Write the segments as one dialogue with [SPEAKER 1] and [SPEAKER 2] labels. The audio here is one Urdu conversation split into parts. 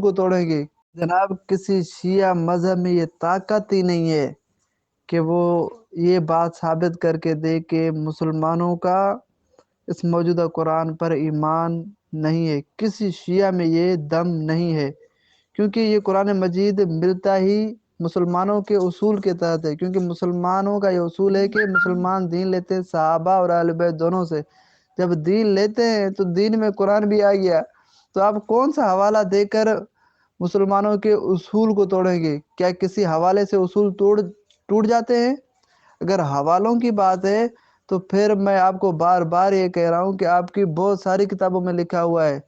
[SPEAKER 1] اصول کو توڑیں گے۔ جناب کسی شیعہ مذہب میں یہ طاقت ہی نہیں ہے کہ وہ یہ بات ثابت کر کے دے کہ مسلمانوں کا اس موجودہ قرآن پر ایمان نہیں ہے۔ کسی شیعہ میں یہ دم نہیں ہے، کیونکہ یہ قرآن مجید ملتا ہی مسلمانوں کے اصول کے تحت ہے، کیونکہ مسلمانوں کا یہ اصول ہے کہ مسلمان دین لیتے ہیں صحابہ اور اہل بیت دونوں سے۔ جب دین لیتے ہیں تو دین میں قرآن بھی آ گیا، تو آپ کون سا حوالہ دے کر مسلمانوں کے اصول کو توڑیں گے؟ کیا کسی حوالے سے اصول ٹوٹ جاتے ہیں؟ اگر حوالوں کی بات ہے تو پھر میں آپ کو بار بار یہ کہہ رہا ہوں کہ آپ کی بہت ساری کتابوں میں لکھا ہوا ہے،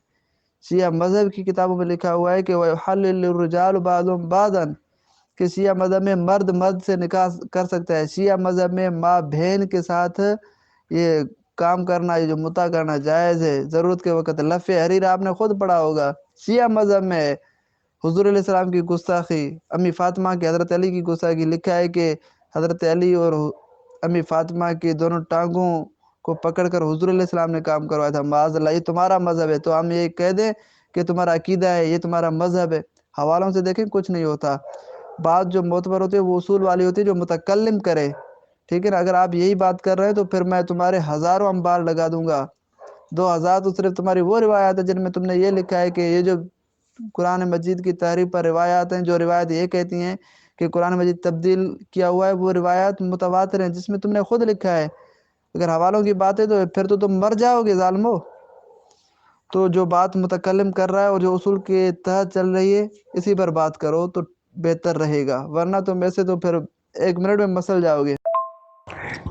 [SPEAKER 1] شیعہ مذہب کی کتابوں میں لکھا ہوا ہے کہ وَيُحَلِّلُ الرِّجَالُ بَعْضُهُمْ بَعْضًا، کہ شیعہ مذہب میں مرد مرد سے نکاح کر سکتا ہے، شیعہ مذہب میں ماں بہن کے ساتھ یہ کام کرنا، یہ جو متع کرنا جائز ہے، ضرورت کے وقت لف حریر آپ نے خود پڑھا ہوگا۔ شیعہ مذہب میں حضور علیہ السلام کی گستاخی، امی فاطمہ کی حضرت علی کی گستاخی، لکھا ہے کہ حضرت علی اور امی فاطمہ کی دونوں ٹانگوں کو پکڑ کر حضور علیہ السلام نے کام کروایا تھا۔ معاذ اللہ، یہ تمہارا مذہب ہے تو ہم یہ کہہ دیں کہ تمہارا عقیدہ ہے، یہ تمہارا مذہب ہے؟ حوالوں سے دیکھیں کچھ نہیں ہوتا۔ بات جو معتبر ہوتی ہے وہ اصول والی ہوتی ہے جو متکلم کرے، ٹھیک ہے نا؟ اگر آپ یہی بات کر رہے ہیں تو پھر میں تمہارے ہزاروں انبار لگا دوں گا۔ 2000 تو صرف تمہاری وہ روایات ہے جن میں تم نے یہ لکھا ہے کہ یہ جو قرآن مجید کی تحریف پر روایات ہیں، جو روایت یہ کہتی ہیں کہ قرآن مجید تبدیل کیا ہوا ہے، وہ روایات متواتر ہیں جس میں تم نے خود لکھا ہے۔ اگر حوالوں کی بات ہے تو پھر تو تم مر جاؤ گے ظالمو۔ تو جو بات متکلم کر رہا ہے اور جو اصول کے تحت چل رہی ہے اسی پر بات کرو تو بہتر رہے گا، ورنہ تم ایسے تو پھر 1 منٹ میں مسل جاؤ گے۔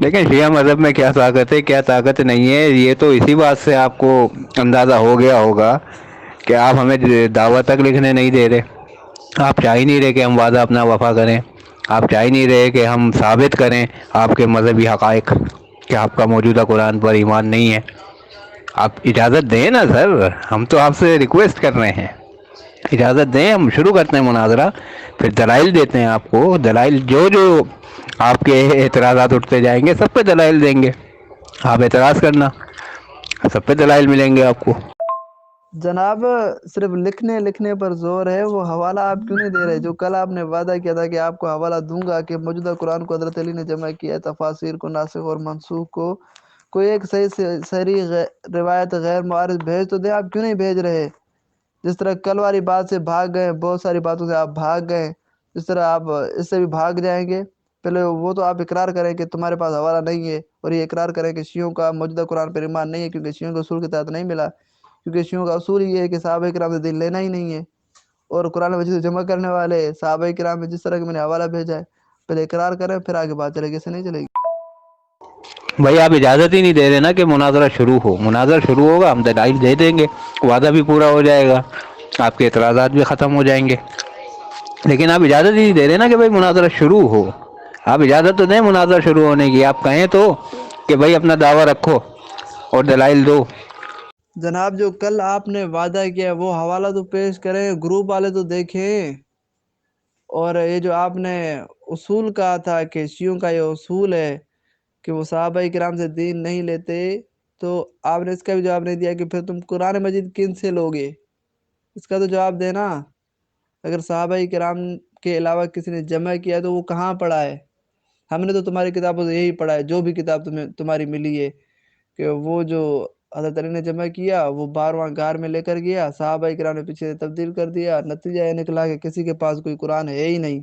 [SPEAKER 2] لیکن شیعہ مذہب میں کیا طاقت ہے، کیا طاقت نہیں ہے، یہ تو اسی بات سے آپ کو اندازہ ہو گیا ہوگا کہ آپ ہمیں دعوت تک لکھنے نہیں دے رہے، آپ چاہ ہی نہیں رہے کہ ہم وعدہ اپنا وفا کریں، آپ چاہ ہی نہیں رہے کہ ہم ثابت کریں آپ کے مذہبی حقائق کہ آپ کا موجودہ قرآن پر ایمان نہیں ہے۔ آپ اجازت دیں نا سر، ہم تو آپ سے ریکویسٹ کر رہے ہیں، اجازت دیں، ہم شروع کرتے ہیں مناظرہ، پھر دلائل دیتے ہیں آپ کو، دلائل جو آپ کے اعتراضات اٹھتے جائیں گے سب پہ دلائل دیں گے، آپ اعتراض کرنا، سب پہ دلائل ملیں گے آپ کو۔
[SPEAKER 1] جناب صرف لکھنے پر زور ہے، وہ حوالہ آپ کیوں نہیں دے رہے؟ جو کل آپ نے وعدہ کیا تھا کہ آپ کو حوالہ دوں گا کہ موجودہ قرآن کو حضرت علی نے جمع کیا ہے، تفاسیر کو، ناسخ اور منسوخ کو، کوئی ایک صحیح روایت غیر معارض بھیج تو دیں، آپ کیوں نہیں بھیج رہے؟ جس طرح کل والی بات سے بھاگ گئے، بہت ساری باتوں سے آپ بھاگ گئے، جس طرح آپ اس سے بھی بھاگ جائیں گے۔ پہلے وہ تو آپ اقرار کریں کہ تمہارے پاس حوالہ نہیں ہے، اور یہ اقرار کریں کہ شیعوں کا موجودہ قرآن پر ایمان نہیں ہے کیونکہ شیعوں کے اصول کے تحت نہیں ملا، کیونکہ شیعوں کا اصول یہ ہے کہ صحابہ کرام سے دین لینا ہی نہیں ہے، اور قرآن مجید سے جمع کرنے والے صحابہ کرام میں جس طرح کہ میں نے حوالہ بھیجا ہے، پہلے اقرار کریں پھر آگے بات چلے گی، ایسے نہیں چلے گی۔
[SPEAKER 2] بھائی آپ اجازت ہی نہیں دے رہے نا کہ مناظرہ شروع ہو، مناظرہ شروع ہوگا ہم دلائل دے دیں گے، وعدہ بھی پورا ہو جائے گا، آپ کے اعتراضات بھی ختم ہو جائیں گے، لیکن آپ اجازت ہی نہیں دے رہے نا کہ بھائی مناظرہ شروع ہو۔ آپ اجازت تو دیں مناظرہ شروع ہونے کی، آپ کہیں تو کہ بھائی اپنا دعویٰ رکھو اور دلائل دو۔
[SPEAKER 1] جناب جو کل آپ نے وعدہ کیا وہ حوالہ تو پیش کریں، گروپ والے تو دیکھیں، اور یہ جو آپ نے اصول کہا تھا کہ شیعوں کا یہ اصول ہے کہ وہ صحابہ کرام سے دین نہیں لیتے، تو آپ نے اس کا بھی جواب نہیں دیا کہ پھر تم قرآن مجید کن سے لوگے؟ اس کا تو جواب دینا۔ اگر صحابہ کرام کے علاوہ کسی نے جمع کیا تو وہ کہاں پڑھا ہے؟ ہم نے تو تمہاری کتابوں سے یہی پڑھا ہے، جو بھی کتاب تمہاری ملی ہے، کہ وہ جو حضرت علی نے جمع کیا وہ 12واں غار میں لے کر گیا، صحابہ کرام نے پیچھے سے تبدیل کر دیا، نتیجہ یہ نکلا کہ کسی کے پاس کوئی قرآن ہے ہی نہیں،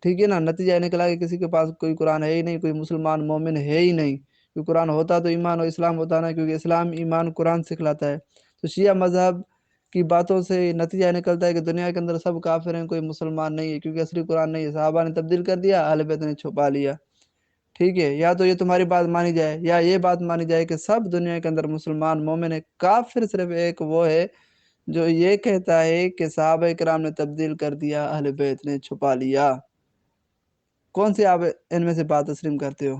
[SPEAKER 1] ٹھیک ہے نا؟ نتیجہ یہ نکلا کہ کسی کے پاس کوئی قرآن ہے ہی نہیں، کوئی مسلمان مومن ہے ہی نہیں، کیونکہ قرآن ہوتا تو ایمان و اسلام ہوتا نا، کیونکہ اسلام ایمان قرآن سکھلاتا ہے۔ تو شیعہ مذہب کی باتوں سے نتیجہ نکلتا ہے کہ دنیا کے اندر سب کافر ہیں، کوئی مسلمان نہیں ہے، کیونکہ اصلی قرآن نہیں ہے، صحابہ نے تبدیل کر دیا، اہل بیت نے چھپا لیا، ٹھیک ہے؟ یا تو یہ تمہاری بات مانی جائے یا یہ بات مانی جائے کہ سب دنیا کے اندر مسلمان مومن ہے، کافر صرف ایک وہ ہے جو یہ کہتا ہے کہ صحابہ کرام نے تبدیل کر دیا، اہل بیت نے چھپا لیا۔ کون سی آپ ان میں سے بات تسلیم کرتے ہو؟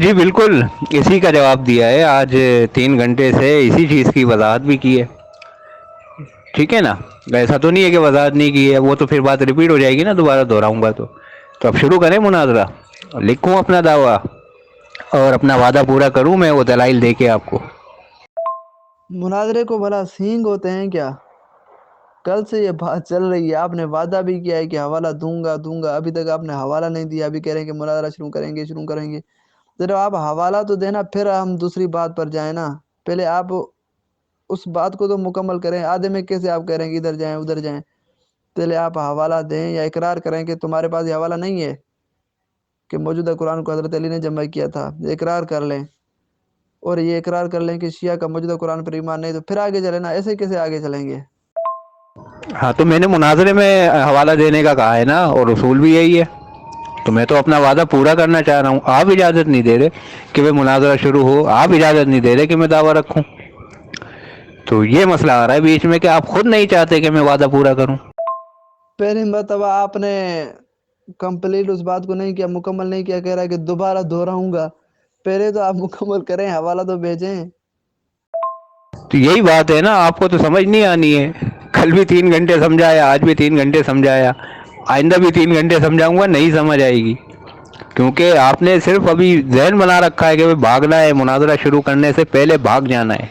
[SPEAKER 2] جی بالکل، اسی کا جواب دیا ہے، آج 3 گھنٹے سے اسی چیز کی وضاحت بھی کی ہے، ٹھیک ہے نا؟ ایسا تو نہیں ہے کہ وضاحت نہیں کی ہے، وہ تو پھر بات ریپیٹ ہو جائے گی نا، دوبارہ دہراؤں گا تو اب شروع کریں مناظرہ، لکھوں اپنا دعویٰ اور اپنا وعدہ پورا کروں میں وہ دلائل دے کے آپ کو۔
[SPEAKER 1] مناظرے کو بھلا سینگ ہوتے ہیں کیا؟ کل سے یہ بات چل رہی ہے، آپ نے وعدہ بھی کیا ہے کہ حوالہ دوں گا دوں گا، ابھی تک آپ نے حوالہ نہیں دیا، ابھی کہہ رہے ہیں کہ مناظرہ شروع کریں گے۔ ذرا آپ حوالہ تو دینا، پھر ہم دوسری بات پر جائیں نا۔ پہلے آپ اس بات کو تو مکمل کریں، آدھے میں کیسے آپ کہہ رہے ہیں کہ ادھر جائیں ادھر جائیں؟ پہلے آپ حوالہ دیں یا اقرار کریں کہ تمہارے پاس یہ حوالہ نہیں ہے کہ موجودہ قرآن کو حضرت علی نے جمع کیا تھا، یہ اقرار کر لیں، اور یہ اقرار کر لیں کہ شیعہ کا موجودہ قرآن پر ایمان نہیں، تو پھر آگے چلیں نا، ایسے کیسے آگے چلیں گے؟
[SPEAKER 2] ہاں تو میں نے مناظرے میں حوالہ دینے کا کہا ہے نا، اور اصول بھی یہی ہے، تو میں تو اپنا وعدہ پورا کرنا چاہ رہا ہوں۔ آپ اجازت نہیں دے رہے کہ وہ مناظرہ شروع ہو، آپ اجازت نہیں دے رہے کہ میں دعویٰ رکھوں، تو یہ مسئلہ آ رہا ہے بیچ میں کہ آپ خود نہیں چاہتے کہ میں وعدہ پورا کروں۔
[SPEAKER 1] پہلی مرتبہ آپ نے کمپلیٹ اس بات کو نہیں کیا، مکمل نہیں کیا، کہہ رہا ہے کہ دوبارہ دہراؤں گا۔ پہلے تو آپ مکمل کریں، حوالہ تو بھیجیں۔
[SPEAKER 2] تو یہی بات ہے نا، آپ کو تو سمجھ نہیں آنی ہے۔ کل بھی 3 گھنٹے سمجھایا، آج بھی 3 گھنٹے سمجھایا، آئندہ بھی 3 گھنٹے سمجھاؤں گا، نہیں سمجھ آئے گی، کیونکہ آپ نے صرف ابھی ذہن بنا رکھا ہے کہ بھاگنا ہے، مناظرہ شروع کرنے سے پہلے بھاگ جانا ہے،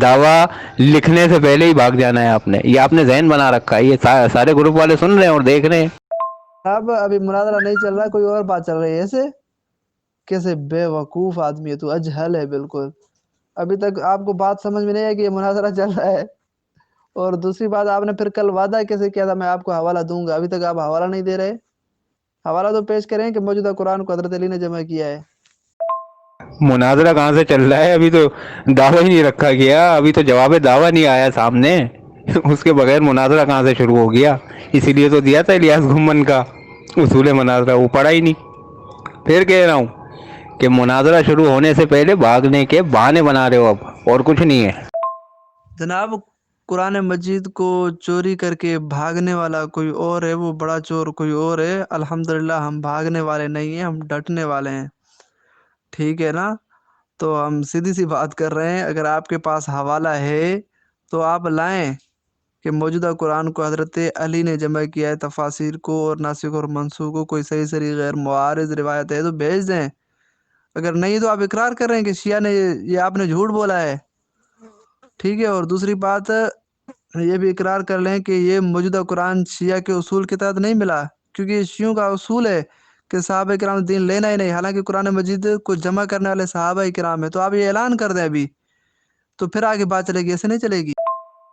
[SPEAKER 2] دعویٰ لکھنے سے پہلے ہی بھاگ جانا ہے آپ نے، یہ آپ نے ذہن بنا رکھا ہے۔ یہ سارے گروپ والے سن رہے ہیں اور دیکھ رہے ہیں۔
[SPEAKER 1] اب ابھی مناظرہ نہیں چل رہا، کوئی اور بات چل رہی ہے ایسے؟ کیسے بے وقوف آدمی ہے تو، اجہل ہے بالکل۔ ابھی تک آپ کو بات سمجھ میں نہیں ہے کہ یہ مناظرہ چل رہا ہے، اور دوسری بات آپ نے پھر کل وعدہ کیسے کیا تھا میں آپ کو حوالہ دوں گا، ابھی تک آپ حوالہ نہیں دے رہے۔ حوالہ تو پیش کریں کہ موجودہ قرآن کو حضرت علی نے جمع کیا ہے۔
[SPEAKER 2] مناظرہ کہاں سے چل رہا ہے؟ ابھی تو دعویٰ ہی نہیں رکھا گیا، ابھی تو جواب دعویٰ نہیں آیا سامنے، اس کے بغیر مناظرہ کہاں سے شروع ہو گیا؟ اسی لیے تو دیا تھا الیاس گھمن کا اصول مناظرہ، وہ پڑھا ہی نہیں۔ پھر کہہ رہا ہوں کہ مناظرہ شروع ہونے سے پہلے بھاگنے کے بہانے بنا رہے ہو، اب اور کچھ نہیں ہے۔
[SPEAKER 1] جناب، قرآن مجید کو چوری کر کے بھاگنے والا کوئی اور ہے، وہ بڑا چور کوئی اور ہے۔ الحمدللہ ہم بھاگنے والے نہیں ہیں، ہم ڈٹنے والے ہیں، ٹھیک ہے نا؟ تو ہم سیدھی سی بات کر رہے ہیں، اگر آپ کے پاس حوالہ ہے تو آپ لائیں کہ موجودہ قرآن کو حضرت علی نے جمع کیا ہے، تفاسیر کو اور ناسخ اور منسوخ کو، کوئی صحیح غیر معارض روایت ہے تو بھیج دیں۔ اگر نہیں تو آپ اقرار کر رہے ہیں کہ شیعہ نے یہ آپ نے جھوٹ بولا ہے، ٹھیک ہے؟ اور دوسری بات یہ بھی اقرار کر لیں کہ یہ موجودہ قرآن شیعہ کے اصول کے تحت نہیں ملا، کیونکہ یہ شیعوں کا اصول ہے کہ صحابہ کرام دین لینا ہی نہیں، حالانکہ قرآن مجید کو جمع کرنے والے صحابہ کرام ہیں۔ تو آپ یہ اعلان کر دیں ابھی، تو پھر آگے بات چلے گی، ایسے نہیں چلے گی۔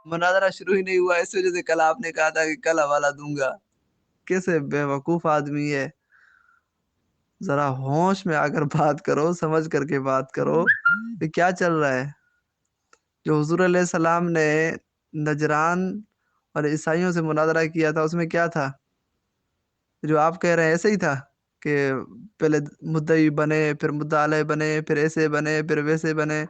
[SPEAKER 1] مناظرہ شروع ہی نہیں ہوا، اس وجہ سے کل آپ نے کہا تھا کہ کل حوالہ دوں گا۔ کیسے بے وقوف آدمی ہے! ذرا ہوش میں آ کر بات کرو، سمجھ کر کے بات کرو، یہ کیا چل رہا ہے؟ جو حضور علیہ السلام نے نجران اور عیسائیوں سے مناظرہ کیا تھا، اس میں کیا تھا؟ جو آپ کہہ رہے ہیں ایسے ہی تھا کہ پہلے مدعی بنے، پھر مدعا علیہ بنے، پھر ایسے بنے، پھر ویسے بنے؟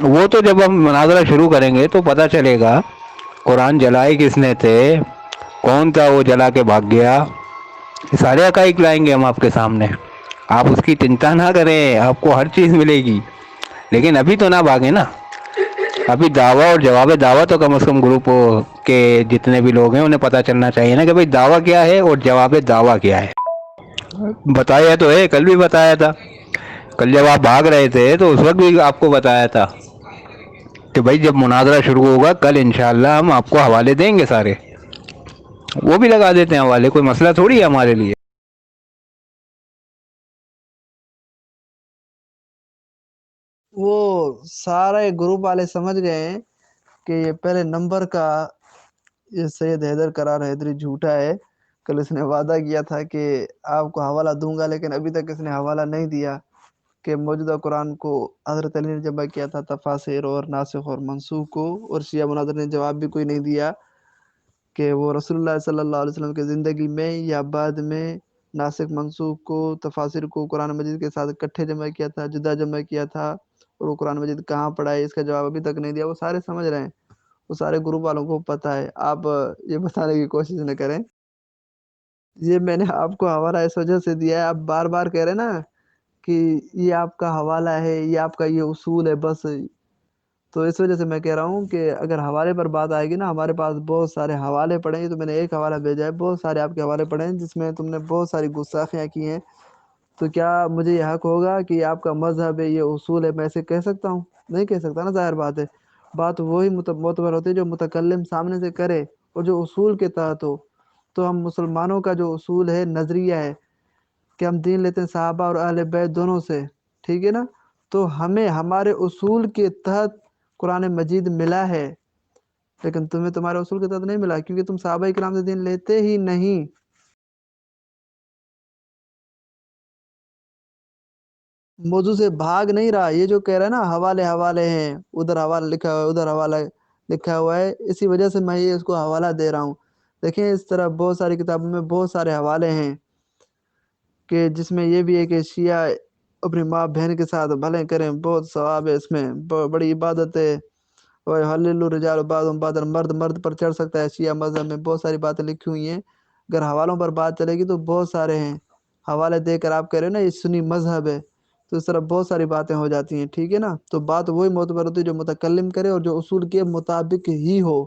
[SPEAKER 2] وہ تو جب ہم مناظرہ شروع کریں گے تو پتہ چلے گا قرآن جلائے کس نے تھے، کون تھا وہ جلا کے بھاگ گیا، یہ سارے حقائق لائیں گے ہم آپ کے سامنے۔ آپ اس کی چنتا نہ کریں، آپ کو ہر چیز ملے گی، لیکن ابھی تو نہ بھاگیں نا۔ ابھی دعویٰ اور جواب دعویٰ تو کم از کم گروپ کے جتنے بھی لوگ ہیں انہیں پتہ چلنا چاہیے نا کہ بھئی دعویٰ کیا ہے اور جواب دعویٰ کیا ہے۔ بتایا تو ہے، کل بھی بتایا تھا، کل جب آپ بھاگ رہے تھے تو اس وقت بھی آپ کو بتایا تھا کہ بھائی جب مناظرہ شروع ہوگا کل انشاءاللہ ہم آپ کو حوالے دیں گے سارے، وہ بھی لگا دیتے ہیں حوالے، کوئی مسئلہ تھوڑی ہے ہمارے لیے۔
[SPEAKER 1] وہ سارے گروپ والے سمجھ گئے ہیں کہ یہ پہلے نمبر کا یہ سید حیدر قرار حیدری جھوٹا ہے۔ کل اس نے وعدہ کیا تھا کہ آپ کو حوالہ دوں گا، لیکن ابھی تک اس نے حوالہ نہیں دیا کہ موجودہ قرآن کو حضرت علی نے جمع کیا تھا، تفاسیر اور ناسخ اور منسوخ کو، اور شیعہ مناظر نے جواب بھی کوئی نہیں دیا کہ وہ رسول اللہ صلی اللہ علیہ وسلم کے زندگی میں یا بعد میں ناسخ منسوخ کو، تفاسیر کو قرآن مجید کے ساتھ اکٹھے جمع کیا تھا، جدا جمع کیا تھا، اور وہ قرآن مجید کہاں پڑھا ہے اس کا جواب ابھی تک نہیں دیا۔ وہ سارے سمجھ رہے ہیں، وہ سارے گروپ والوں کو پتہ ہے، آپ یہ بتانے کی کوشش نہ کریں۔ یہ میں نے آپ کو حوالہ اس وجہ سے دیا ہے، آپ بار بار کہہ رہے ہیں نا کہ یہ آپ کا حوالہ ہے، یہ آپ کا یہ اصول ہے بس، تو اس وجہ سے میں کہہ رہا ہوں کہ اگر حوالے پر بات آئے گی نا، ہمارے پاس بہت سارے حوالے پڑے ہیں، تو میں نے ایک حوالہ بھیجا ہے، بہت سارے آپ کے حوالے پڑے ہیں جس میں تم نے بہت ساری گستاخیاں کی ہیں، تو کیا مجھے یہ حق ہوگا کہ یہ آپ کا مذہب ہے، یہ اصول ہے، میں اسے کہہ سکتا ہوں؟ نہیں کہہ سکتا نا، ظاہر بات ہے۔ بات وہی معتبر ہوتی ہے جو متکلم سامنے سے کرے اور جو اصول کے تحت ہو۔ تو ہم مسلمانوں کا جو اصول ہے، نظریہ ہے کہ ہم دین لیتے ہیں صحابہ اور اہل بیت دونوں سے، ٹھیک ہے نا؟ تو ہمیں ہمارے اصول کے تحت قرآن مجید ملا ہے، لیکن تمہیں تمہارے اصول کے تحت نہیں ملا، کیونکہ تم صحابہ کرام سے دین لیتے ہی نہیں۔ موضوع سے بھاگ نہیں رہا، یہ جو کہہ رہا ہے نا حوالے حوالے ہیں، ادھر حوالہ لکھا ہوا ہے ادھر حوالہ لکھا ہوا ہے، اسی وجہ سے میں یہ اس کو حوالہ دے رہا ہوں۔ دیکھیں اس طرح بہت ساری کتابوں میں بہت سارے حوالے ہیں کہ جس میں یہ بھی ہے کہ شیعہ اپنی ماں بہن کے ساتھ بھلے کریں، بہت ثواب ہے اس میں، بڑی عبادت ہے، اور حلیل الرجال بعضهم بعضا، مرد مرد پر چڑھ سکتا ہے، شیعہ مذہب میں بہت ساری باتیں لکھی ہوئی ہیں۔ اگر حوالوں پر بات چلے گی تو بہت سارے ہیں حوالے دے کر، آپ کہہ رہے ہیں نا یہ سنی مذہب ہے، تو اس طرح بہت ساری باتیں ہو جاتی ہیں، ٹھیک ہے نا؟ تو بات وہی معتبر ہوتی ہے جو متکلم کرے اور جو اصول کے مطابق ہی ہو۔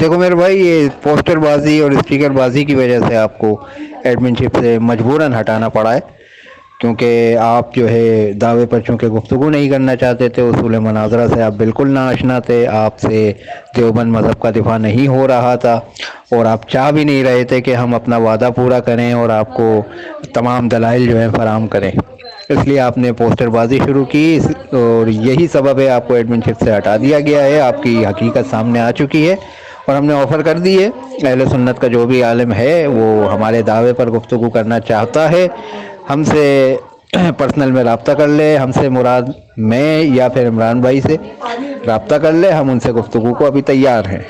[SPEAKER 2] دیکھو میرے بھائی، یہ پوسٹر بازی اور اسپیکر بازی کی وجہ سے آپ کو ایڈمن شپ سے مجبوراً ہٹانا پڑا ہے، کیونکہ آپ جو ہے دعوے پر چونکہ گفتگو نہیں کرنا چاہتے تھے، اصول مناظرہ سے آپ بالکل نا آشنا تھے، آپ سے دیوبند مذہب کا دفاع نہیں ہو رہا تھا، اور آپ چاہ بھی نہیں رہے تھے کہ ہم اپنا وعدہ پورا کریں اور آپ کو تمام دلائل جو ہے فراہم کریں، اس لیے آپ نے پوسٹر بازی شروع کی، اور یہی سبب ہے آپ کو ایڈمن شپ سے ہٹا دیا گیا ہے۔ آپ کی حقیقت سامنے آ چکی ہے اور ہم نے آفر کر دی ہے، اہل سنت کا جو بھی عالم ہے وہ ہمارے دعوے پر گفتگو کرنا چاہتا ہے، ہم سے پرسنل میں رابطہ کر لے، ہم سے مراد میں یا پھر عمران بھائی سے رابطہ کر لے، ہم ان سے گفتگو کو ابھی تیار ہیں۔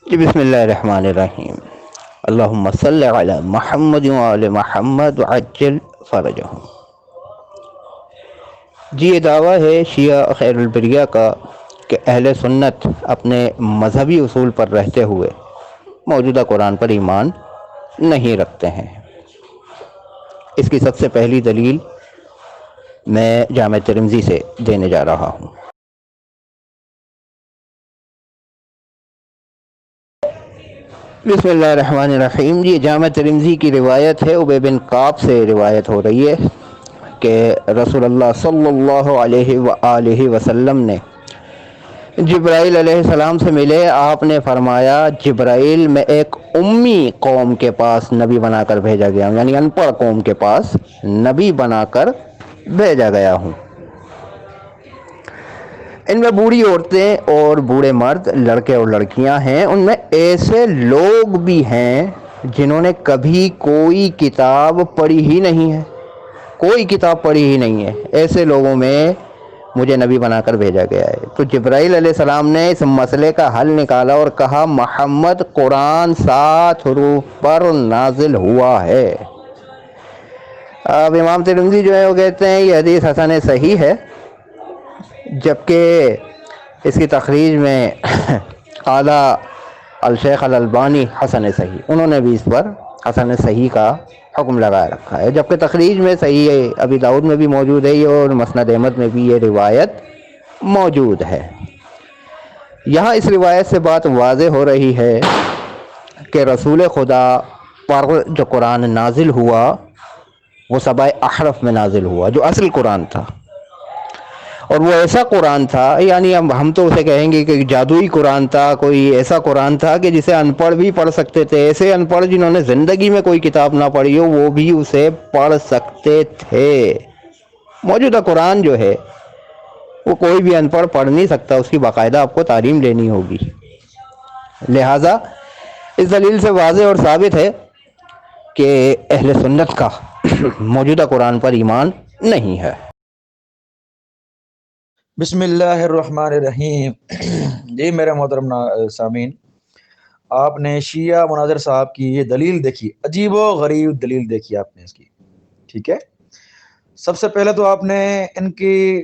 [SPEAKER 2] بسم اللہ الرحمن الرحیم، اللہم صلی علی محمد وعلی محمد وعجل فرجہم۔ جی یہ دعویٰ ہے شیعہ خیر البریہ کا کہ اہل سنت اپنے مذہبی اصول پر رہتے ہوئے موجودہ قرآن پر ایمان نہیں رکھتے ہیں۔ اس کی سب سے پہلی دلیل میں جامع ترمذی سے دینے جا رہا ہوں۔ بسم اللہ الرحمن الرحیم۔ یہ جامع ترمذی کی روایت ہے، ابی بن کعب سے روایت ہو رہی ہے کہ رسول اللہ صلی اللہ علیہ وآلہ وسلم نے جبرائیل علیہ السلام سے ملے۔ آپ نے فرمایا جبرائیل میں ایک امی قوم کے پاس نبی بنا کر بھیجا گیا ہوں، یعنی ان پڑھ قوم کے پاس نبی بنا کر بھیجا گیا ہوں۔ ان میں بوڑھی عورتیں اور بوڑھے مرد، لڑکے اور لڑکیاں ہیں۔ ان میں ایسے لوگ بھی ہیں جنہوں نے کبھی کوئی کتاب پڑھی ہی نہیں ہے، کوئی کتاب پڑھی ہی نہیں ہے۔ ایسے لوگوں میں مجھے نبی بنا کر بھیجا گیا ہے۔ تو جبرائیل علیہ السلام نے اس مسئلے کا حل نکالا اور کہا محمد قرآن 7 حروف پر نازل ہوا ہے۔ اب امام ترمذی جو ہے وہ کہتے ہیں یہ حدیث حسن صحیح ہے، جبکہ اس کی تخریج میں اعلیٰ الشیخ الالبانی حسن صحیح، انہوں نے بھی اس پر حسن صحیح کا حکم لگا رکھا ہے، جبکہ تخریج میں صحیح ہے ابی داؤد میں بھی موجود ہے یہ، اور مسند احمد میں بھی یہ روایت موجود ہے۔ یہاں اس روایت سے بات واضح ہو رہی ہے کہ رسول خدا پر جو قرآن نازل ہوا وہ سبع احرف میں نازل ہوا، جو اصل قرآن تھا، اور وہ ایسا قرآن تھا، یعنی ہم تو اسے کہیں گے کہ جادوئی قرآن تھا، کوئی ایسا قرآن تھا کہ جسے ان پڑھ بھی پڑھ سکتے تھے۔ ایسے ان پڑھ جنہوں نے زندگی میں کوئی کتاب نہ پڑھی ہو وہ بھی اسے پڑھ سکتے تھے۔ موجودہ قرآن جو ہے وہ کوئی بھی ان پڑھ پڑھ نہیں سکتا، اس کی باقاعدہ آپ کو تعلیم لینی ہوگی۔ لہٰذا اس دلیل سے واضح اور ثابت ہے کہ اہل سنت کا موجودہ قرآن پر ایمان نہیں ہے۔
[SPEAKER 3] بسم اللہ الرحمن الرحیم۔ جی میرے محترم سامعین، آپ نے شیعہ مناظر صاحب کی یہ دلیل دیکھی، عجیب و غریب دلیل دیکھی آپ نے اس کی، ٹھیک ہے۔ سب سے پہلے تو آپ نے ان کی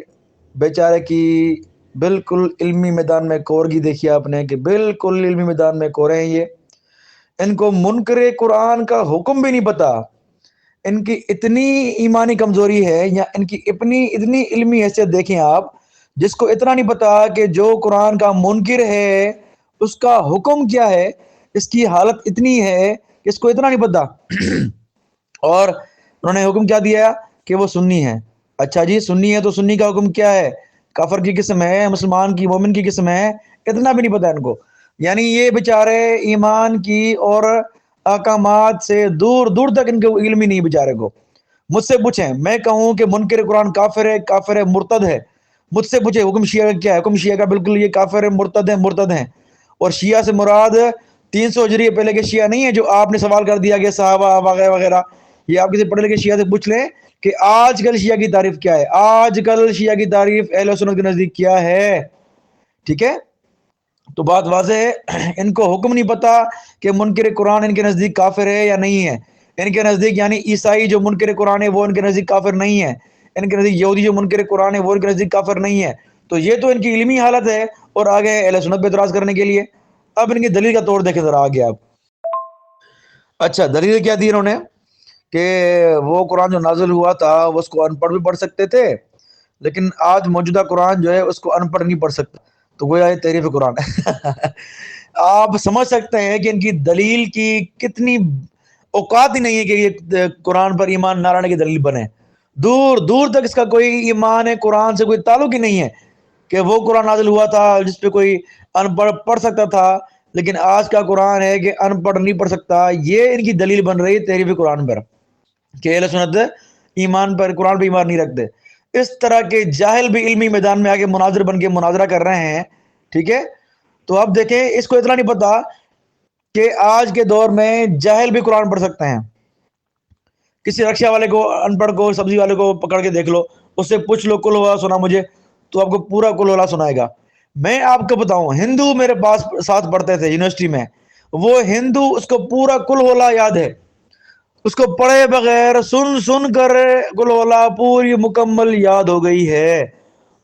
[SPEAKER 3] بیچارے کی بالکل علمی میدان میں کورگی دیکھی آپ نے، کہ بالکل علمی میدان میں کورے ہیں یہ، ان کو منکر قرآن کا حکم بھی نہیں پتا۔ ان کی اتنی ایمانی کمزوری ہے یا ان کی اتنی علمی حیثیت دیکھیں آپ، جس کو اتنا نہیں پتا کہ جو قرآن کا منکر ہے اس کا حکم کیا ہے۔ اس کی حالت اتنی ہے کہ اس کو اتنا نہیں پتا، اور انہوں نے حکم کیا دیا کہ وہ سنی ہے۔ اچھا جی سنی ہے تو سنی کا حکم کیا ہے؟ کافر کی قسم ہے، مسلمان کی، مومن کی قسم ہے، اتنا بھی نہیں پتا ان کو۔ یعنی یہ بیچارے ایمان کی اور احکامات سے دور دور تک ان کو علم ہی نہیں بیچارے کو۔ مجھ سے پوچھیں، میں کہوں کہ منکر قرآن کافر ہے مرتد ہے، مجھ سے پوچھے حکم شیعہ کا کیا ہے؟ حکم شیعہ کا بالکل یہ کافر ہے، مرتد ہیں۔ اور شیعہ سے مراد 300 ہجری پہلے کے شیعہ نہیں ہے جو آپ نے سوال کر دیا کہ صحابہ وغیرہ وغیرہ۔ یہ آپ کسی پڑھے لکھے شیعہ سے پوچھ لیں کہ آج کل شیعہ کی تعریف کیا ہے، آج کل شیعہ کی تعریف اہل سنت کے نزدیک کیا ہے، ٹھیک ہے۔ تو بات واضح ہے، ان کو حکم نہیں پتا کہ منکر قرآن ان کے نزدیک کافر ہے یا نہیں ہے۔ ان کے نزدیک یعنی عیسائی جو منکر قرآن ہے وہ ان کے نزدیک کافر نہیں ہے، ان کے نزدیک یہودی جو منکر قرآن ہے وہ ان کے نزدیک کافر نہیں ہے۔ تو یہ تو ان کی علمی حالت ہے، اور آگے اہل سنت پہ اعتراض کرنے کے لیے۔ اب ان کی دلیل کا توڑ دیکھیں ذرا آگے آپ۔ اچھا دلیل کیا دی انہوں نے کہ وہ قرآن جو نازل ہوا تھا وہ اس کو ان پڑھ بھی پڑھ سکتے تھے، لیکن آج موجودہ قرآن جو ہے اس کو ان پڑھ نہیں پڑھ سکتا، تو گویا یہ تحریف قرآن ہے۔ آپ سمجھ سکتے ہیں کہ ان کی دلیل کی کتنی اوقات ہی نہیں ہے کہ یہ قرآن پر ایمان نہ لانے کی دلیل بنے۔ دور دور تک اس کا کوئی ایمان ہے قرآن سے کوئی تعلق ہی نہیں ہے کہ وہ قرآن نازل ہوا تھا جس پہ کوئی ان پڑھ پڑھ سکتا تھا، لیکن آج کا قرآن ہے کہ ان پڑھ نہیں پڑھ سکتا۔ یہ ان کی دلیل بن رہی ہے تحریف قرآن پر، کہ اہل سنت ایمان پر، قرآن پر ایمان نہیں رکھتے۔ اس طرح کے جاہل بھی علمی میدان میں آگے مناظر بن کے مناظرہ کر رہے ہیں، ٹھیک ہے۔ تو اب دیکھیں اس کو اتنا نہیں پتا کہ آج کے دور میں جاہل بھی قرآن پڑھ سکتے ہیں۔ کسی رکشہ والے کو، ان پڑھ کو، سبزی والے کو پکڑ کے دیکھ لو، اس سے پوچھ لو کل ہوا سنا مجھے، تو آپ کو پورا کل ہوا سنائے گا۔ میں آپ کو بتاؤں، ہندو میرے پاس ساتھ پڑھتے تھے یونیورسٹی میں، وہ ہندو اس کو پورا کل ہولا یاد ہے، اس کو پڑھے بغیر سن سن کر کل ہولا پوری مکمل یاد ہو گئی ہے،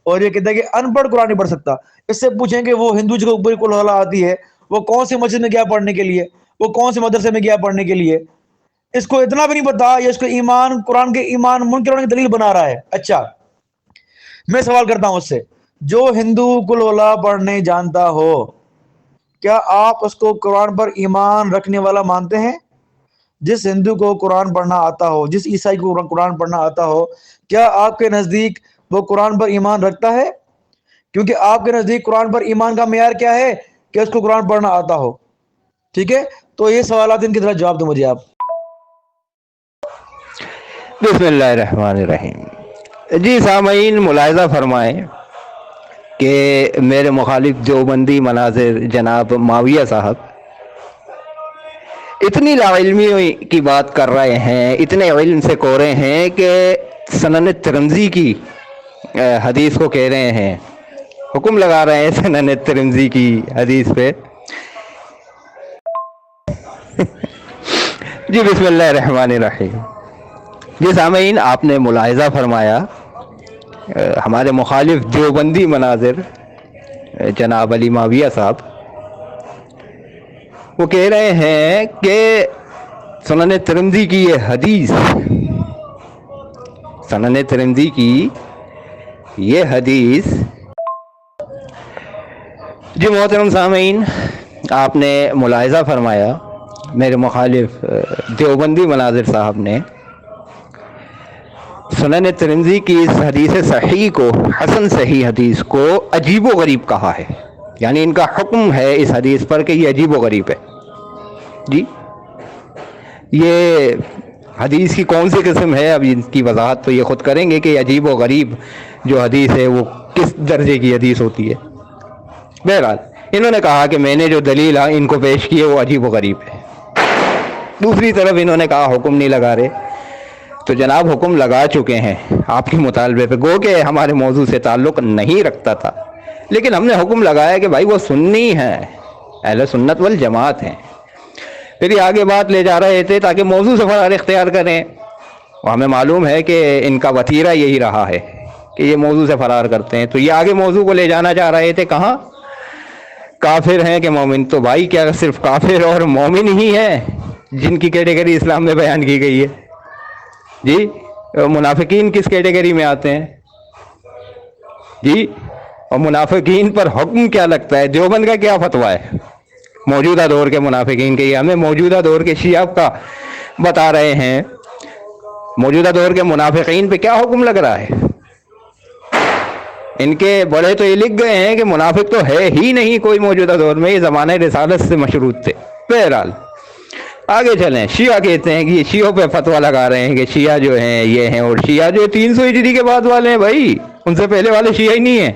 [SPEAKER 3] اور یہ کہتا ہے کہ ان پڑھ قرآن نہیں پڑھ سکتا۔ اس سے پوچھیں کہ وہ ہندو جس کو پوری کل ہولا آتی ہے، وہ کون سی مسجد میں گیا پڑھنے کے لیے، وہ کون سے مدرسے میں گیا پڑھنے کے لیے؟ اس کو اتنا بھی نہیں پتا، یہ اس کو ایمان قرآن کے ایمان منکر ہونے کی دلیل بنا رہا ہے۔ اچھا میں سوال کرتا ہوں اس سے، جو ہندو کل ہولا پڑھنے جانتا ہو، کیا آپ اس کو قرآن پر ایمان رکھنے والا مانتے ہیں؟ جس ہندو کو قرآن پڑھنا آتا ہو، جس عیسائی کو قرآن پڑھنا آتا ہو، کیا آپ کے نزدیک وہ قرآن پر ایمان رکھتا ہے؟ کیونکہ آپ کے نزدیک قرآن پر ایمان کا معیار کیا ہے؟ کہ اس کو قرآن پڑھنا آتا ہو۔ ٹھیک ہے، تو یہ سوالات ان کی طرح جواب دو مجھے آپ۔
[SPEAKER 2] بسم اللہ الرحمن الرحیم۔ جی سامعین، ملاحظہ فرمائیں کہ میرے مخالف دیوبندی مناظر جناب معاویہ صاحب اتنی لا علمی کی بات کر رہے ہیں، اتنے علم سے کورے ہیں کہ سنن ترمذی کی حدیث کو کہہ رہے ہیں، حکم لگا رہے ہیں سنن ترمذی کی حدیث پہ۔ جی بسم اللہ الرحمن الرحیم۔ جی سامعین، آپ نے ملاحظہ فرمایا ہمارے مخالف دیوبندی مناظر جناب علی معاویہ صاحب وہ کہہ رہے ہیں کہ سنن ترمذی کی یہ حدیث، سنن ترمذی کی یہ حدیث۔ جی محترم سامعین، آپ نے ملاحظہ فرمایا میرے مخالف دیوبندی مناظر صاحب نے سنن ترمذی کی اس حدیث صحیح کو، حسن صحیح حدیث کو عجیب و غریب کہا ہے، یعنی ان کا حکم ہے اس حدیث پر کہ یہ عجیب و غریب ہے۔ جی یہ حدیث کی کون سی قسم ہے، اب ان کی وضاحت تو یہ خود کریں گے کہ عجیب و غریب جو حدیث ہے وہ کس درجے کی حدیث ہوتی ہے۔ بہرحال انہوں نے کہا کہ میں نے جو دلیل ان کو پیش کی ہے وہ عجیب و غریب ہے۔ دوسری طرف انہوں نے کہا حکم نہیں لگا رہے، تو جناب حکم لگا چکے ہیں آپ کے مطالبے پہ، گو کہ ہمارے موضوع سے تعلق نہیں رکھتا تھا، لیکن ہم نے حکم لگایا کہ بھائی وہ سنی ہیں، اہل سنت والجماعت ہیں۔ پھر یہ آگے بات لے جا رہے تھے تاکہ موضوع سے فرار اختیار کریں، اور ہمیں معلوم ہے کہ ان کا وتیرہ یہی رہا ہے کہ یہ موضوع سے فرار کرتے ہیں، تو یہ آگے موضوع کو لے جانا چاہ رہے تھے کہاں؟ کافر ہیں کہ مومن؟ تو بھائی کیا صرف کافر اور مومن ہی ہیں جن کی کیٹیگری اسلام میں بیان کی گئی ہے؟ جی منافقین کس کیٹیگری میں آتے ہیں؟ جی اور منافقین پر حکم کیا لگتا ہے؟ دیوبند کا کیا فتویٰ ہے موجودہ دور کے منافقین کے؟ یہ ہمیں موجودہ دور کے شیعہ کا بتا رہے ہیں، موجودہ دور کے منافقین پہ کیا حکم لگ رہا ہے؟ ان کے بڑے تو یہ لکھ گئے ہیں کہ منافق تو ہے ہی نہیں کوئی موجودہ دور میں، یہ زمانہ رسالت سے مشروط تھے۔ بہرحال آگے چلیں، شیعہ کہتے ہیں کہ یہ شیعوں پہ فتویٰ لگا رہے ہیں کہ شیعہ جو ہیں یہ ہیں، اور شیعہ جو 300 ہجری کے بعد والے ہیں بھائی، ان سے پہلے والے شیعہ ہی نہیں ہیں۔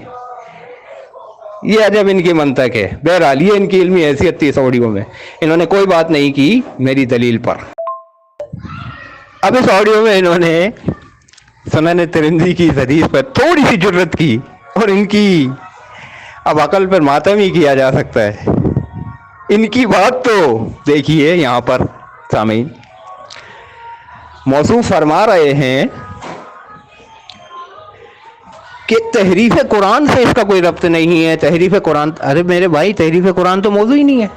[SPEAKER 2] یہ عجب ان کی منطق ہے۔ بہرحال یہ ان کی علمی حیثیت تھی، اس آڈیو میں انہوں نے کوئی بات نہیں کی میری دلیل پر۔ اب اس آڈیو میں انہوں نے سنن ترمذی کی اس حدیث پر تھوڑی سی جرت کی، اور ان کی اب عقل پر ماتم ہی کیا جا سکتا ہے۔ ان کی بات تو دیکھیے، یہاں پر سامعین موصوف فرما رہے ہیں کہ تحریف قرآن سے اس کا کوئی ربط نہیں ہے، تحریف قرآن۔ ارے میرے بھائی، تحریف قرآن تو موضوع ہی نہیں ہے۔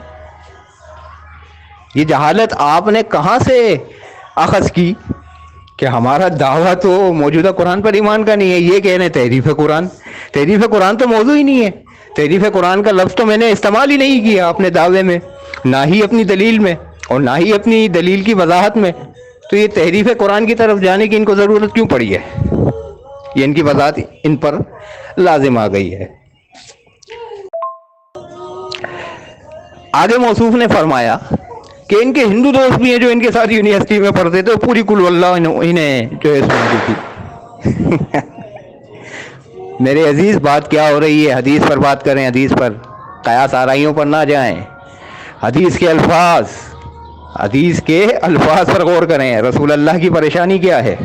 [SPEAKER 2] یہ جہالت آپ نے کہاں سے اخذ کی کہ ہمارا دعویٰ تو موجودہ قرآن پر ایمان کا نہیں ہے، یہ کہہ رہے ہیں تحریف قرآن؟ تحریف قرآن تو موضوع ہی نہیں ہے، تحریف قرآن کا لفظ تو میں نے استعمال ہی نہیں کیا اپنے دعوے میں، نہ ہی اپنی دلیل میں، اور نہ ہی اپنی دلیل کی وضاحت میں، تو یہ تحریف قرآن کی طرف جانے کی ان کو ضرورت کیوں پڑی ہے؟ یہ ان کی وضاحت ان پر لازم آ گئی ہے۔ آگے موصوف نے فرمایا کہ ان کے ہندو دوست بھی ہیں جو ان کے ساتھ یونیورسٹی میں پڑھتے تھے، پوری کل واللہ انہیں جو ہے سنتی تھی۔ میرے عزیز، بات کیا ہو رہی ہے؟ حدیث پر بات کریں، حدیث پر، قیاس آرائیوں پر نہ جائیں۔ حدیث کے الفاظ، حدیث کے الفاظ پر غور کریں۔ رسول اللہ کی پریشانی کیا ہے؟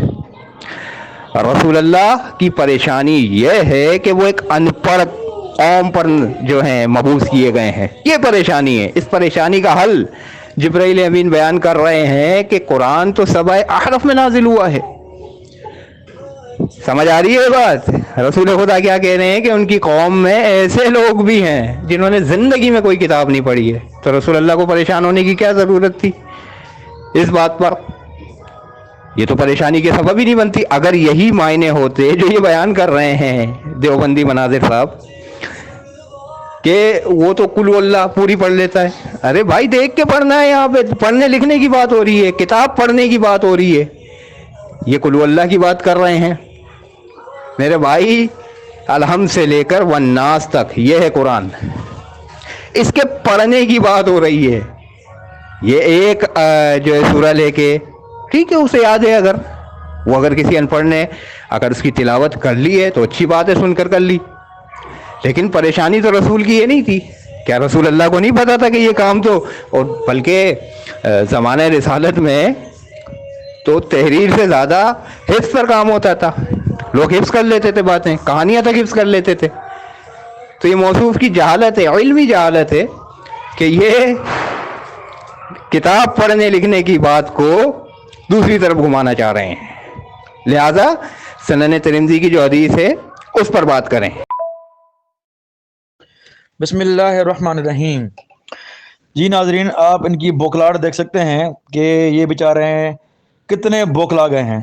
[SPEAKER 2] رسول اللہ کی پریشانی یہ ہے کہ وہ ایک ان پڑھ قوم پر جو ہیں مبعوث کیے گئے ہیں. یہ پریشانی ہے. اس پریشانی کا حل جبرائیل امین بیان کر رہے ہیں کہ قرآن تو سبع احرف میں نازل ہوا ہے. سمجھ آ رہی ہے بات؟ رسول خدا کیا کہہ رہے ہیں کہ ان کی قوم میں ایسے لوگ بھی ہیں جنہوں نے زندگی میں کوئی کتاب نہیں پڑھی ہے. تو رسول اللہ کو پریشان ہونے کی کیا ضرورت تھی اس بات پر؟ یہ تو پریشانی کے سبب ہی نہیں بنتی. اگر یہی معنی ہوتے جو یہ بیان کر رہے ہیں دیوبندی مناظر صاحب کہ وہ تو قل اللہ پوری پڑھ لیتا ہے، ارے بھائی دیکھ کے پڑھنا ہے. یہاں پہ پڑھنے لکھنے کی بات ہو رہی ہے، کتاب پڑھنے کی بات ہو رہی ہے. یہ قل اللہ کی بات کر رہے ہیں میرے بھائی. الحمد سے لے کر والناس تک یہ ہے قرآن. اس کے پڑھنے کی بات ہو رہی ہے. یہ ایک جو ہے سورہ لے کے ٹھیک ہے اسے یاد ہے، اگر کسی ان پڑھ نے اگر اس کی تلاوت کر لی ہے تو اچھی بات ہے، سن کر لی. لیکن پریشانی تو رسول کی یہ نہیں تھی. کیا رسول اللہ کو نہیں پتا تھا کہ یہ کام تو، اور بلکہ زمانہ رسالت میں تو تحریر سے زیادہ حفظ پر کام ہوتا تھا. لوگ حفظ کر لیتے تھے، باتیں کہانیاں تک حفظ کر لیتے تھے. تو یہ موصوف کی جہالت ہے، علمی جہالت ہے کہ یہ کتاب پڑھنے لکھنے کی بات کو دوسری طرف گھمانا چاہ رہے ہیں. لہذا سنن ترمذی کی جو حدیث ہے اس پر بات کریں.
[SPEAKER 3] بسم اللہ الرحمن الرحیم. جی ناظرین، آپ ان کی بوکھلاہٹ دیکھ سکتے ہیں کہ یہ بیچارے کتنے بوکھلا گئے ہیں.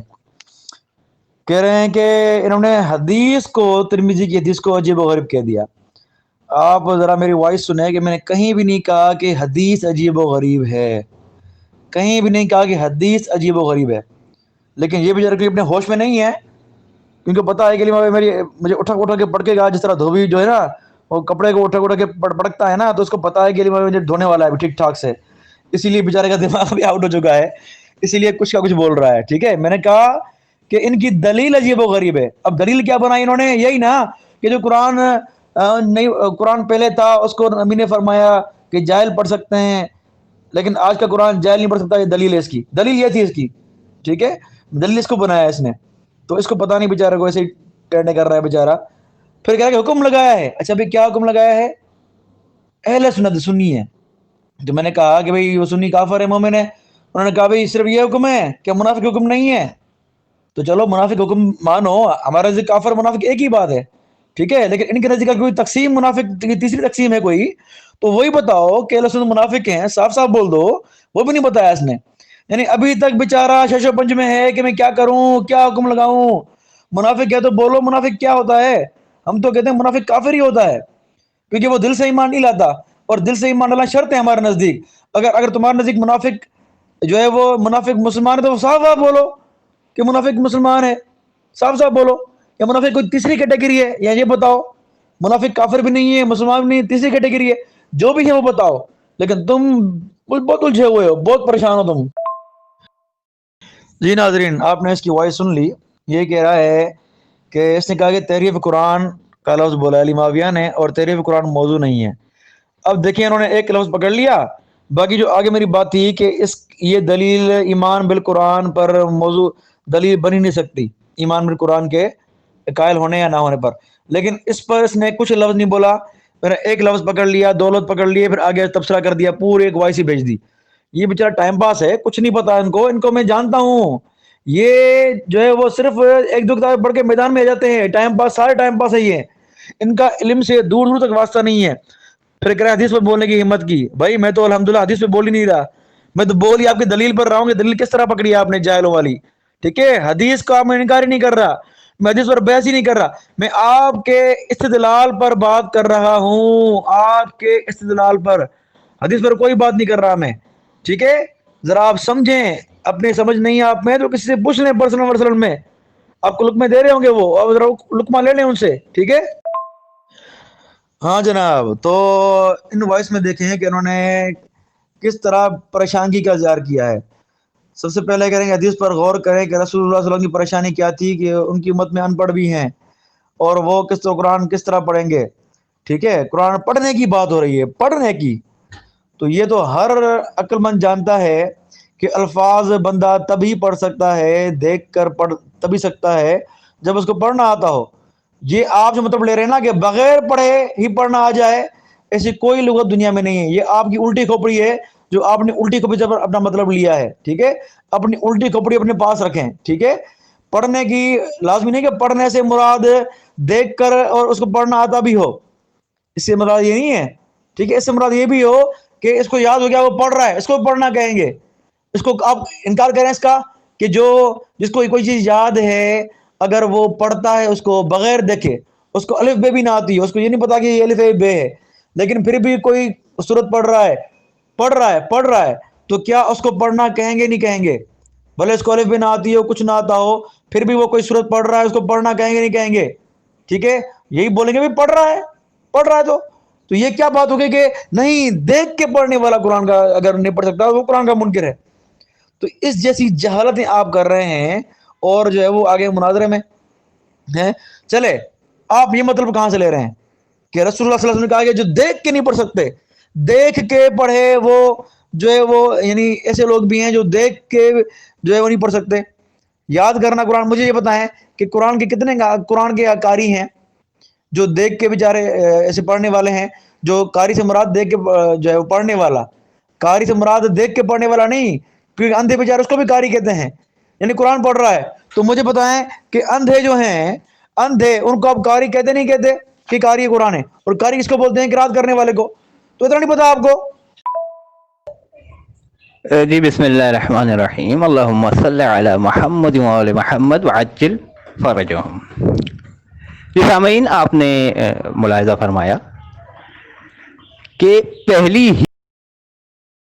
[SPEAKER 3] کہہ رہے ہیں کہ انہوں نے حدیث کو، ترمذی کی حدیث کو عجیب و غریب کہہ دیا. آپ ذرا میری وائس سنیں کہ میں نے کہیں بھی نہیں کہا کہ حدیث عجیب و غریب ہے، کہیں بھی نہیں کہا کہ حدیث عجیب و غریب ہے. لیکن یہ بیچارے اپنے ہوش میں نہیں ہے، کیونکہ پتہ ہے کہ مجھے اٹھا کے پڑکے گا. جس طرح دھوبی جو ہے نا وہ کپڑے کو اٹھا کے پڑکتا ہے نا، تو اس کو پتہ ہے کہ مجھے دھونے والا ہے ٹھیک ٹھاک سے. اسی لیے بیچارے کا دماغ بھی آؤٹ ہو چکا ہے، اسی لیے کچھ کا کچھ بول رہا ہے. ٹھیک ہے، میں نے کہا کہ ان کی دلیل عجیب و غریب ہے. اب دلیل کیا بنائی انہوں نے؟ یہی نا کہ جو قرآن نہیں، قرآن پہلے تھا اس کو نبی نے فرمایا کہ جاہل پڑھ سکتے ہیں، لیکن آج کا قرآن جاہل نہیں پڑھ سکتا. یہ دلیل ہے اس کی، دلیل یہ تھی اس کی. ٹھیک ہے، دلیل اس کو بنایا اس نے، تو اس کو پتہ نہیں بیچارے کو، ایسے ہی ٹرنے کر رہا ہے بیچارہ. پھر کہہ رہا کہ حکم لگایا ہے. اچھا بھائی کیا حکم لگایا ہے؟ اہل سنت سنی ہے. تو میں نے کہا کہ بھائی وہ سنی کافر ہے مومن ہے. انہوں نے کہا بھائی صرف یہ حکم ہے کہ منافق حکم نہیں ہے. تو چلو منافق حکم مانو، ہمارے نزدیک کافر منافق ایک ہی بات ہے. ٹھیک ہے، لیکن ان کے نزدیک کوئی تقسیم منافق کی تیسری تقسیم ہے کوئی، تو وہی بتاؤ کہ اہل سنت منافق ہیں، صاف صاف بول دو. وہ بھی نہیں بتایا اس نے. یعنی ابھی تک بیچارہ شش و پنج میں ہے کہ میں کیا کروں، کیا حکم لگاؤں. منافق ہے تو بولو منافق کیا ہوتا ہے. ہم تو کہتے ہیں منافق کافر ہی ہوتا ہے، کیونکہ وہ دل سے ایمان نہیں لاتا، اور دل سے ایمان لانا شرط ہے ہمارے نزدیک. اگر تمہارے نزدیک منافق جو ہے وہ منافق مسلمان ہے تو صاف صاف بولو کہ منافق مسلمان ہے. صاف صاف بولو. یا منافق کوئی تیسری کیٹیگری ہے، یا یہ بتاؤ منافق کافر بھی نہیں ہے، مسلمان بھی نہیں ہے، تیسری کیٹیگری ہے. جو بھی ہے وہ بتاؤ. لیکن تم بہت الجھے ہوئے ہو، بہت پریشان ہو تم. جی ناظرین، آپ نے اس کی وائس سن لی. یہ کہہ رہا ہے کہ اس نے کہا کہ تحریف قرآن کا لفظ بولا علی معاویہ نے، اور تحریف قرآن موضوع نہیں ہے. اب دیکھیں انہوں نے ایک لفظ پکڑ لیا. باقی جو آگے میری بات تھی کہ یہ دلیل ایمان بالقرآن پر موضوع دلیل بن ہی نہیں سکتی، ایمان بالقرآن کے قائل ہونے یا نہ ہونے پر. لیکن اس پر اس نے کچھ لفظ نہیں بولا. میں نے ایک لفظ پکڑ لیا، دو لفظ پکڑ لیے، پھر آگے تبصرہ کر دیا، پورے ایک وائس ہی بھیج دی. یہ بیچارہ ٹائم پاس ہے، کچھ نہیں پتا ان کو میں جانتا ہوں. یہ جو ہے وہ صرف ایک دو کتابیں پڑھ کے میدان میں آ جاتے ہیں. ٹائم پاس، سارے ٹائم پاس ہے یہ. ان کا علم سے دور دور تک واسطہ نہیں ہے. پھر کہہ رہا حدیث پہ بولنے کی ہمت کی. بھائی میں تو الحمدللہ حدیث پہ بول ہی نہیں رہا، میں تو بول ہی آپ کی دلیل پر رہا ہوں کہ دلیل کس طرح پکڑی ہے آپ نے جاہلوں والی. ٹھیک ہے، حدیث کا میں انکار ہی نہیں کر رہا، میں حدیث پر بحث ہی نہیں کر رہا. میں آپ کے استدلال پر بات کر رہا ہوں، آپ کے استدلال پر، حدیث پر کوئی بات نہیں کر رہا میں. ٹھیک ہے، ذرا آپ سمجھیں. اپنے سمجھ نہیں آپ میں تو کسی سے پوچھ لیں پرسنل میں. آپ کو لقمے دے رہے ہوں گے وہ، اب ذرا لقمہ لے لیں ان سے. ٹھیک ہے. ہاں جناب، تو ان وائس میں دیکھیں کہ انہوں نے کس طرح پریشانی کا اظہار کیا ہے. سب سے پہلے کریں گے حدیث پر غور کریں کہ رسول اللہ صلی اللہ علیہ وسلم کی پریشانی کیا تھی، کہ ان کی امت میں ان پڑھ بھی ہیں، اور وہ قرآن کس طرح پڑھیں گے. ٹھیک ہے، قرآن پڑھنے کی بات ہو رہی ہے، پڑھنے کی. تو یہ تو ہر عقل مند جانتا ہے کہ الفاظ بندہ تبھی پڑھ سکتا ہے، دیکھ کر پڑھ تبھی سکتا ہے جب اس کو پڑھنا آتا ہو. یہ آپ جو مطلب لے رہے ہیں نا کہ بغیر پڑھے ہی پڑھنا آ جائے، ایسی کوئی لغت دنیا میں نہیں ہے، یہ آپ کی الٹی کھوپڑی ہے جو آپ نے الٹی کھوپڑی سے اپنا مطلب لیا ہے، ٹھیک ہے؟ اپنی الٹی کھوپڑی اپنے پاس رکھیں، ٹھیک ہے؟ پڑھنے کی لازمی نہیں کہ پڑھنے سے مراد دیکھ کر اور اس کو پڑھنا آتا بھی ہو، اس سے مراد یہ نہیں ہے، ٹھیک ہے؟ اس سے مراد یہ بھی ہو کہ اس کو یاد ہو گیا وہ پڑھ رہا ہے، اس کو پڑھنا کہیں گے۔ اس کو آپ انکار کریں اس کا کہ جس کو کوئی چیز یاد ہے اگر وہ پڑھتا ہے اس کو بغیر دیکھے، اس کو الف بے بھی نہ آتی ہے، اس کو یہ نہیں پتا کہ یہ الف بے ہے، لیکن پھر بھی کوئی سورت پڑھ رہا ہے تو کیا اس کو پڑھنا کہیں گے نہیں کہیں گے؟ بھلے اس کو الف بے نہ آتی ہو، کچھ نہ آتا ہو، پھر بھی وہ کوئی سورت پڑھ رہا ہے، اس کو پڑھنا کہیں گے نہیں کہیں گے؟ ٹھیک ہے؟ یہی بولیں گے بھی پڑھ رہا ہے تو یہ کیا بات ہوگی کہ نہیں دیکھ کے پڑھنے والا قرآن کا اگر نہیں پڑھ سکتا وہ قرآن کا منکر ہے؟ تو اس جیسی جہالتیں آپ کر رہے ہیں، اور جو ہے وہ آگے مناظرے میں ہیں۔ چلے آپ یہ مطلب کہاں سے لے رہے ہیں کہ رسول اللہ صلی اللہ علیہ وسلم نے کہا کہ جو دیکھ کے نہیں پڑھ سکتے، دیکھ کے پڑھے وہ جو ہے وہ یعنی ایسے لوگ بھی ہیں جو دیکھ کے جو ہے وہ نہیں پڑھ سکتے۔ یاد کرنا قرآن، مجھے یہ پتا ہے کہ قرآن کے کتنے قرآن کے قاری ہیں جو دیکھ کے بیچارے ایسے پڑھنے والے ہیں، جو قاری سے مراد دیکھ کے جو ہے وہ پڑھنے والا، قاری سے مراد دیکھ کے پڑھنے والا نہیں، کیونکہ اندھے بیچارے اس کو بھی قاری کہتے ہیں، یعنی قرآن پڑھ رہا ہے تو مجھے پتا ہے کہ اندھے جو ہیں، اندھے ان کو آپ قاری کہتے نہیں کہتے کہ قاری قرآن ہے، اور قاری کس کو بولتے ہیں؟ قرات کرنے والے کو، تو اتنا نہیں پتا آپ کو؟
[SPEAKER 2] جی بسم اللہ الرحمن الرحیم، اللہم صلی علی محمد وعلی محمد وعجل فرجہم۔ جی سامعین، آپ نے ملاحظہ فرمایا کہ پہلی